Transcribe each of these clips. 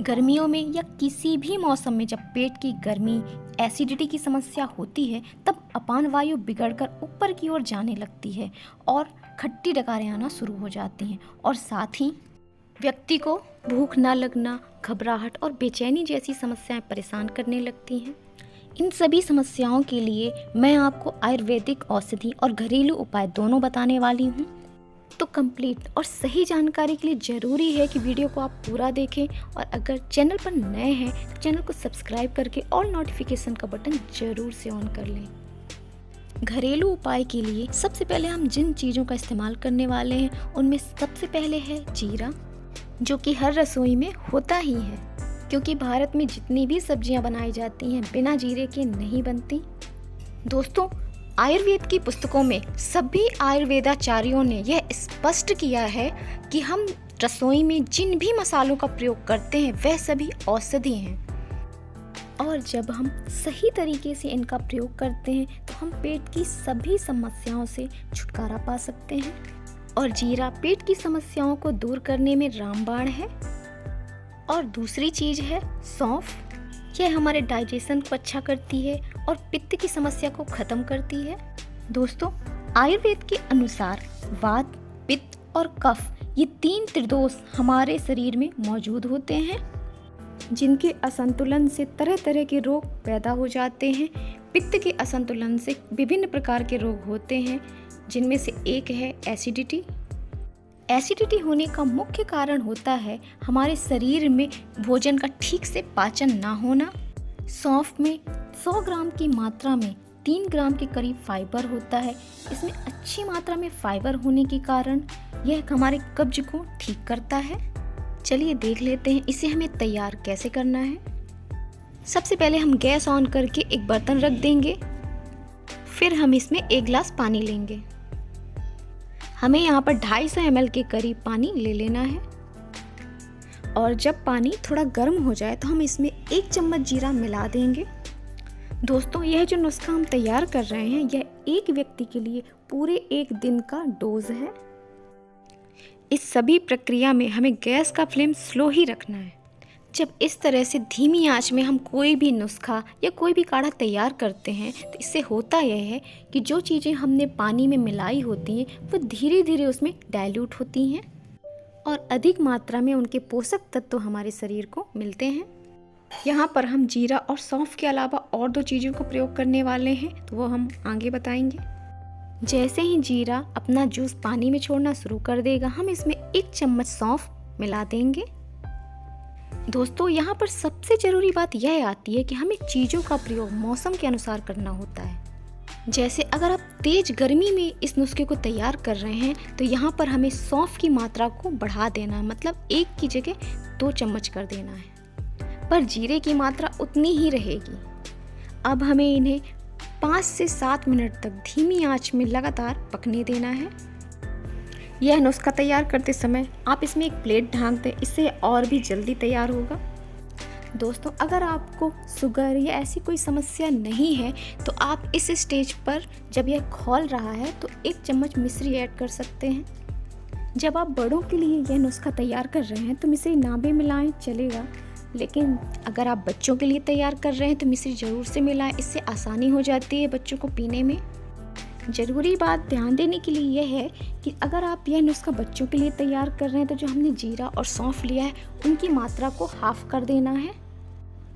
गर्मियों में या किसी भी मौसम में जब पेट की गर्मी, एसिडिटी की समस्या होती है, तब अपान वायु बिगड़कर ऊपर की ओर जाने लगती है और खट्टी डकारें आना शुरू हो जाती हैं और साथ ही व्यक्ति को भूख न लगना, घबराहट और बेचैनी जैसी समस्याएं परेशान करने लगती हैं। इन सभी समस्याओं के लिए मैं आपको आयुर्वेदिक औषधि और घरेलू उपाय दोनों बताने वाली हूँ। तो कंप्लीट और सही जानकारी के लिए ज़रूरी है कि वीडियो को आप पूरा देखें और अगर चैनल पर नए हैं तो चैनल को सब्सक्राइब करके ऑल नोटिफिकेशन का बटन ज़रूर से ऑन कर लें। घरेलू उपाय के लिए सबसे पहले हम जिन चीज़ों का इस्तेमाल करने वाले हैं उनमें सबसे पहले है जीरा, जो कि हर रसोई में होता ही है, क्योंकि भारत में जितनी भी सब्जियां बनाई जाती हैं बिना जीरे के नहीं बनती। दोस्तों, आयुर्वेद की पुस्तकों में सभी आयुर्वेदाचार्यों ने यह स्पष्ट किया है कि हम रसोई में जिन भी मसालों का प्रयोग करते हैं वह सभी औषधि हैं और जब हम सही तरीके से इनका प्रयोग करते हैं तो हम पेट की सभी समस्याओं से छुटकारा पा सकते हैं। और जीरा पेट की समस्याओं को दूर करने में रामबाण है। और दूसरी चीज़ है सौंफ। यह हमारे डाइजेशन को अच्छा करती है और पित्त की समस्या को खत्म करती है। दोस्तों, आयुर्वेद के अनुसार वात, पित्त और कफ ये 3 त्रिदोष हमारे शरीर में मौजूद होते हैं, जिनके असंतुलन से तरह तरह के रोग पैदा हो जाते हैं। पित्त के असंतुलन से विभिन्न प्रकार के रोग होते हैं, जिनमें से एक है एसिडिटी। एसिडिटी होने का मुख्य कारण होता है हमारे शरीर में भोजन का ठीक से पाचन ना होना। सौंफ में 100 ग्राम की मात्रा में 3 ग्राम के करीब फाइबर होता है। इसमें अच्छी मात्रा में फाइबर होने के कारण यह हमारे कब्ज को ठीक करता है। चलिए देख लेते हैं इसे हमें तैयार कैसे करना है। सबसे पहले हम गैस ऑन करके एक बर्तन रख देंगे, फिर हम इसमें 1 गिलास पानी लेंगे। हमें यहाँ पर 250 ml के करीब पानी ले लेना है और जब पानी थोड़ा गर्म हो जाए तो हम इसमें 1 चम्मच जीरा मिला देंगे। दोस्तों, यह जो नुस्खा हम तैयार कर रहे हैं यह एक व्यक्ति के लिए पूरे 1 दिन का डोज है। इस सभी प्रक्रिया में हमें गैस का फ्लेम स्लो ही रखना है। जब इस तरह से धीमी आंच में हम कोई भी नुस्खा या कोई भी काढ़ा तैयार करते हैं तो इससे होता यह है कि जो चीज़ें हमने पानी में मिलाई होती हैं वो धीरे धीरे उसमें डाइल्यूट होती हैं और अधिक मात्रा में उनके पोषक तत्व हमारे शरीर को मिलते हैं। यहाँ पर हम जीरा और सौंफ के अलावा और 2 चीज़ों का प्रयोग करने वाले हैं, तो वो हम आगे बताएंगे। जैसे ही जीरा अपना जूस पानी में छोड़ना शुरू कर देगा, हम इसमें 1 चम्मच सौंफ मिला देंगे। दोस्तों, यहाँ पर सबसे ज़रूरी बात यह आती है कि हमें चीज़ों का प्रयोग मौसम के अनुसार करना होता है। जैसे अगर आप तेज गर्मी में इस नुस्खे को तैयार कर रहे हैं तो यहाँ पर हमें सौंफ की मात्रा को बढ़ा देना है, मतलब 1 की जगह 2 चम्मच कर देना है, पर जीरे की मात्रा उतनी ही रहेगी। अब हमें इन्हें 5 से 7 मिनट तक धीमी आंच में लगातार पकने देना है। यह नुस्खा तैयार करते समय आप इसमें एक प्लेट ढाँक दें, इससे और भी जल्दी तैयार होगा। दोस्तों, अगर आपको शुगर या ऐसी कोई समस्या नहीं है तो आप इस स्टेज पर जब यह खौल रहा है तो 1 चम्मच मिश्री ऐड कर सकते हैं। जब आप बड़ों के लिए यह नुस्खा तैयार कर रहे हैं तो मिश्री ना भी मिलाएं चलेगा, लेकिन अगर आप बच्चों के लिए तैयार कर रहे हैं तो मिश्री ज़रूर से मिलाएं, इससे आसानी हो जाती है बच्चों को पीने में। ज़रूरी बात ध्यान देने के लिए यह है कि अगर आप यह नुस्खा बच्चों के लिए तैयार कर रहे हैं तो जो हमने जीरा और सौंफ लिया है उनकी मात्रा को हाफ कर देना है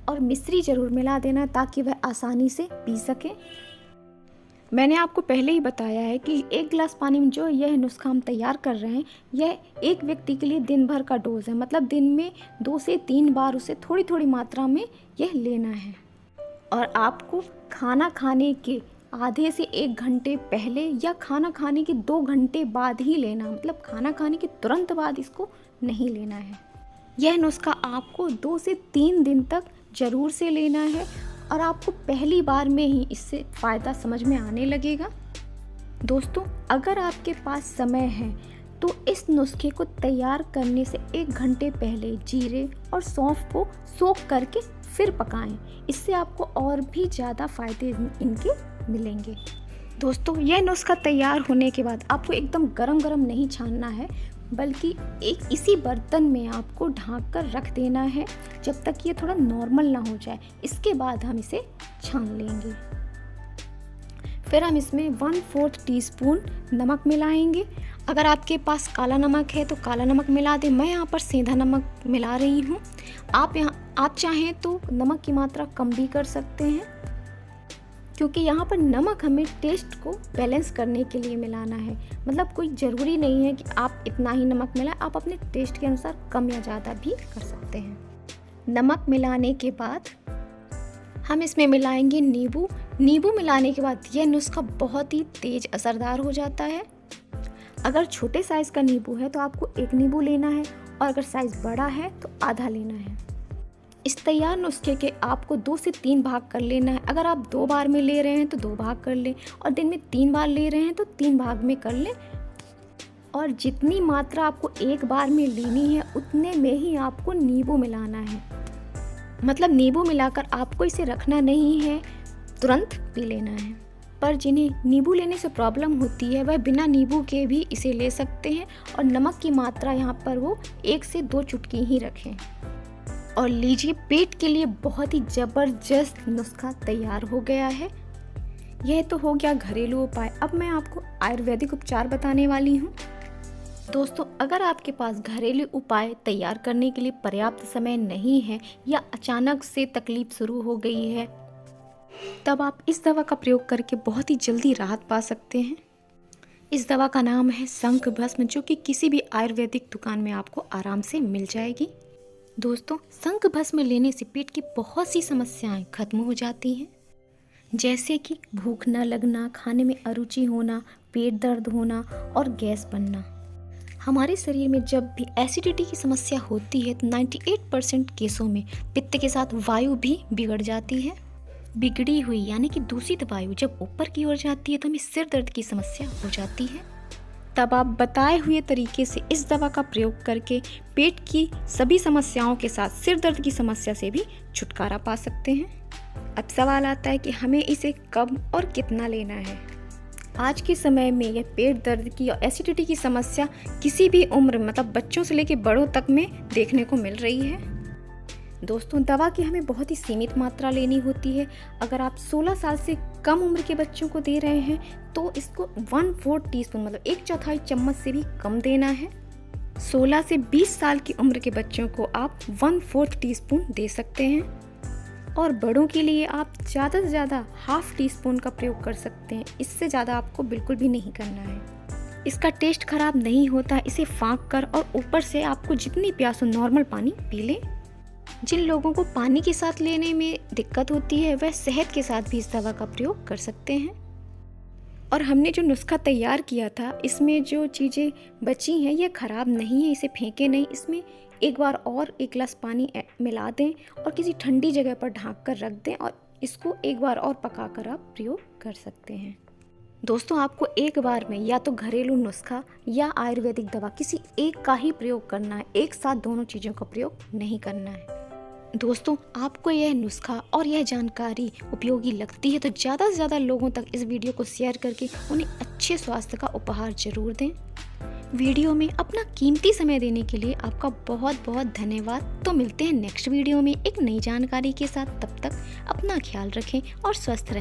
और मिश्री ज़रूर मिला देना ताकि वह आसानी से पी सके। मैंने आपको पहले ही बताया है कि 1 गिलास पानी में जो यह नुस्खा हम तैयार कर रहे हैं यह एक व्यक्ति के लिए दिन भर का डोज है, मतलब दिन में 2 से 3 बार उसे थोड़ी थोड़ी मात्रा में यह लेना है। और आपको खाना खाने के आधे से 1 घंटे पहले या खाना खाने के 2 घंटे बाद ही लेना, मतलब खाना खाने के तुरंत बाद इसको नहीं लेना है। यह नुस्खा आपको 2 से 3 दिन तक ज़रूर से लेना है और आपको पहली बार में ही इससे फ़ायदा समझ में आने लगेगा। दोस्तों, अगर आपके पास समय है तो इस नुस्खे को तैयार करने से 1 घंटे पहले जीरे और सौंफ को सोख करके फिर पकाएं, इससे आपको और भी ज़्यादा फ़ायदे इनके मिलेंगे। दोस्तों, यह नुस्खा तैयार होने के बाद आपको एकदम गरम गरम नहीं छानना है, बल्कि एक इसी बर्तन में आपको ढक कर रख देना है जब तक ये थोड़ा नॉर्मल ना हो जाए। इसके बाद हम इसे छान लेंगे। फिर हम इसमें 1/4 टीस्पून नमक मिलाएंगे। अगर आपके पास काला नमक है तो काला नमक मिला दें। मैं यहाँ पर सेंधा नमक मिला रही हूँ। आप चाहें तो नमक की मात्रा कम भी कर सकते हैं, क्योंकि यहाँ पर नमक हमें टेस्ट को बैलेंस करने के लिए मिलाना है। मतलब कोई ज़रूरी नहीं है कि आप इतना ही नमक मिलाएं, आप अपने टेस्ट के अनुसार कम या ज़्यादा भी कर सकते हैं। नमक मिलाने के बाद हम इसमें मिलाएंगे नींबू। नींबू मिलाने के बाद यह नुस्खा बहुत ही तेज़ असरदार हो जाता है। अगर छोटे साइज़ का नींबू है तो आपको 1 नींबू लेना है, और अगर साइज़ बड़ा है तो आधा लेना है। इस तैयार नुस्खे के आपको 2 से 3 भाग कर लेना है। अगर आप 2 बार में ले रहे हैं तो 2 भाग कर लें, और दिन में 3 बार ले रहे हैं तो 3 भाग में कर लें। और जितनी मात्रा आपको एक बार में लेनी है उतने में ही आपको नींबू मिलाना है। मतलब नींबू मिलाकर आपको इसे रखना नहीं है, तुरंत पी लेना है। पर जिन्हें नींबू लेने से प्रॉब्लम होती है वह बिना नींबू के भी इसे ले सकते हैं, और नमक की मात्रा यहाँ पर वो 1 से 2 चुटकी ही रखें। और लीजिए, पेट के लिए बहुत ही ज़बरदस्त नुस्खा तैयार हो गया है। यह तो हो गया घरेलू उपाय। अब मैं आपको आयुर्वेदिक उपचार बताने वाली हूँ। दोस्तों, अगर आपके पास घरेलू उपाय तैयार करने के लिए पर्याप्त समय नहीं है, या अचानक से तकलीफ शुरू हो गई है, तब आप इस दवा का प्रयोग करके बहुत ही जल्दी राहत पा सकते हैं। इस दवा का नाम है शंख भस्म, जो कि किसी भी आयुर्वेदिक दुकान में आपको आराम से मिल जाएगी। दोस्तों, शंख भस्म लेने से पेट की बहुत सी समस्याएं खत्म हो जाती हैं, जैसे कि भूख न लगना, खाने में अरुचि होना, पेट दर्द होना और गैस बनना। हमारे शरीर में जब भी एसिडिटी की समस्या होती है तो 98% केसों में पित्त के साथ वायु भी बिगड़ जाती है। बिगड़ी हुई यानी कि दूषित वायु जब ऊपर की ओर जाती है तो हमें सिर दर्द की समस्या हो जाती है। तब आप बताए हुए तरीके से इस दवा का प्रयोग करके पेट की सभी समस्याओं के साथ सिर दर्द की समस्या से भी छुटकारा पा सकते हैं। अब सवाल आता है कि हमें इसे कब और कितना लेना है। आज के समय में यह पेट दर्द की और एसिडिटी की समस्या किसी भी उम्र, मतलब बच्चों से लेकर बड़ों तक में देखने को मिल रही है। दोस्तों, दवा की हमें बहुत ही सीमित मात्रा लेनी होती है। अगर आप 16 साल से कम उम्र के बच्चों को दे रहे हैं तो इसको 1/4 टीस्पून, मतलब 1/4 चम्मच से भी कम देना है। 16 से 20 साल की उम्र के बच्चों को आप 1/4 टीस्पून दे सकते हैं, और बड़ों के लिए आप ज़्यादा से ज़्यादा 1/2 टीस्पून का प्रयोग कर सकते हैं। इससे ज़्यादा आपको बिल्कुल भी नहीं करना है। इसका टेस्ट खराब नहीं होता। इसे फाँक कर और ऊपर से आपको जितनी प्यास हो नॉर्मल पानी पी लें। जिन लोगों को पानी के साथ लेने में दिक्कत होती है वह शहद के साथ भी इस दवा का प्रयोग कर सकते हैं। और हमने जो नुस्खा तैयार किया था, इसमें जो चीज़ें बची हैं ये ख़राब नहीं है, इसे फेंके नहीं। इसमें एक बार और 1 गिलास पानी मिला दें और किसी ठंडी जगह पर ढक कर रख दें, और इसको एक बार और पकाकर आप प्रयोग कर सकते हैं। दोस्तों, आपको एक बार में या तो घरेलू नुस्खा या आयुर्वेदिक दवा किसी एक का ही प्रयोग करना है, एक साथ दोनों चीज़ों का प्रयोग नहीं करना है। दोस्तों, आपको यह नुस्खा और यह जानकारी उपयोगी लगती है तो ज़्यादा से ज़्यादा लोगों तक इस वीडियो को शेयर करके उन्हें अच्छे स्वास्थ्य का उपहार जरूर दें। वीडियो में अपना कीमती समय देने के लिए आपका बहुत बहुत धन्यवाद। तो मिलते हैं नेक्स्ट वीडियो में एक नई जानकारी के साथ। तब तक अपना ख्याल रखें और स्वस्थ रहें।